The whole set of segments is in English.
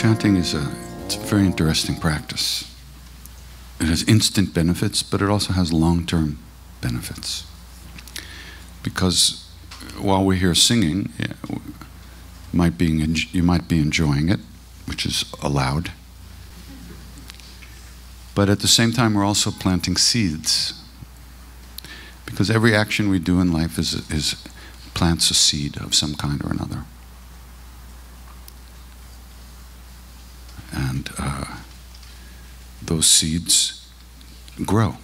Chanting it's a very interesting practice. It has instant benefits, but it also has long-term benefits. Because while we're here singing, you might be enjoying it, which is allowed. But at the same time, we're also planting seeds. Because every action we do in life plants a seed of some kind or another. And those seeds grow.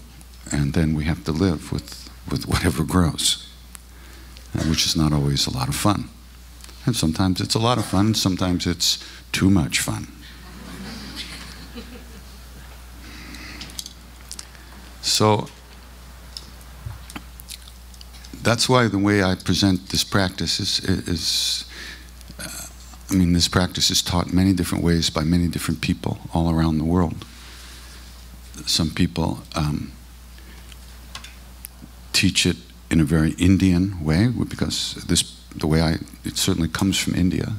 And then we have to live with whatever grows, which is not always a lot of fun. And sometimes it's a lot of fun, sometimes it's too much fun. So that's why the way I present this practice I mean, this practice is taught many different ways by many different people all around the world. Some people teach it in a very Indian way, because it certainly comes from India,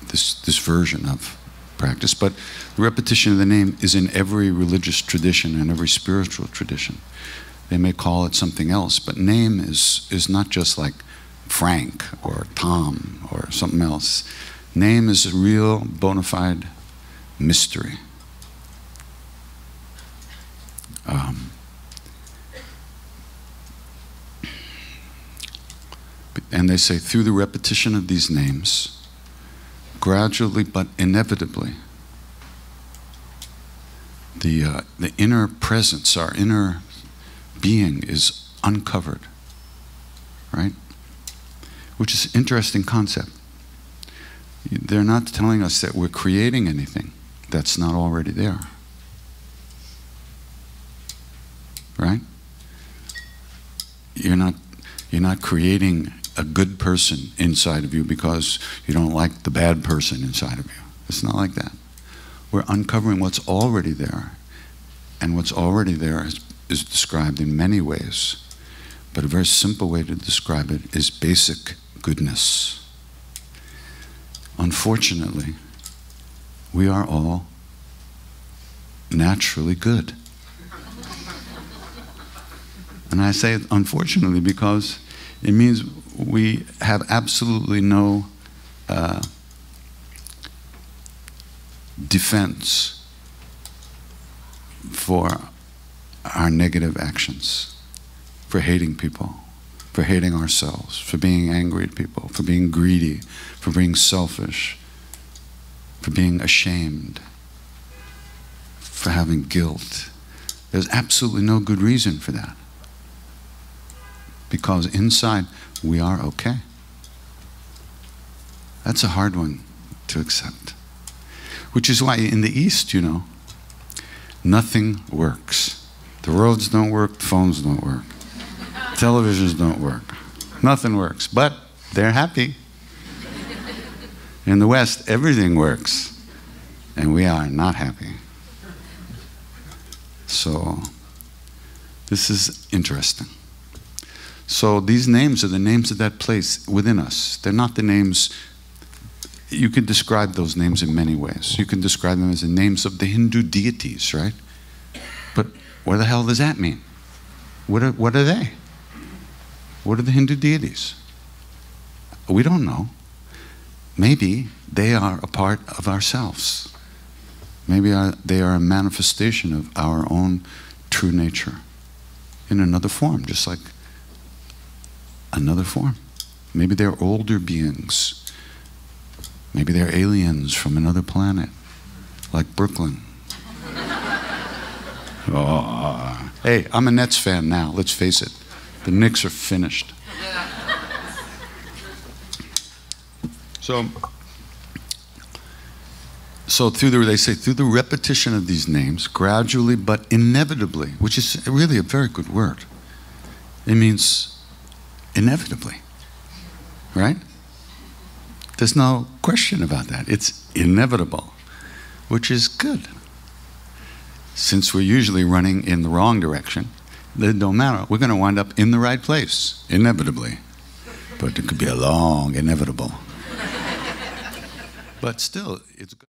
this version of practice. But the repetition of the name is in every religious tradition and every spiritual tradition. They may call it something else, but name is not just like Frank or Tom or something else. Name is a real bona fide mystery. And they say, through the repetition of these names, gradually but inevitably, the inner presence, our inner being is uncovered, right? Which is an interesting concept. They're not telling us that we're creating anything that's not already there, right? You're not creating a good person inside of you because you don't like the bad person inside of you. It's not like that. We're uncovering what's already there, and what's already there is described in many ways, but a very simple way to describe it is basic goodness. Unfortunately, we are all naturally good. And I say unfortunately because it means we have absolutely no defense for our negative actions, for hating people, for hating ourselves, for being angry at people, for being greedy, for being selfish, for being ashamed, for having guilt. There's absolutely no good reason for that. Because inside, we are okay. That's a hard one to accept. Which is why in the East, you know, nothing works. The roads don't work, the phones don't work. Televisions don't work. Nothing works, but they're happy. In the West, everything works, and we are not happy. So, this is interesting. So these names are the names of that place within us. They're not the names, you could describe those names in many ways. You can describe them as the names of the Hindu deities, right? But what the hell does that mean? What are they? What are the Hindu deities? We don't know. Maybe they are a part of ourselves. Maybe they are a manifestation of our own true nature in another form, just like another form. Maybe they're older beings. Maybe they're aliens from another planet, like Brooklyn. Oh, hey, I'm a Nets fan now, let's face it. The Knicks are finished. So they say through the repetition of these names, gradually but inevitably, which is really a very good word. It means inevitably, right? There's no question about that. It's inevitable, which is good. Since we're usually running in the wrong direction, it don't matter. We're going to wind up in the right place, inevitably. But it could be a long inevitable. But still, it's good.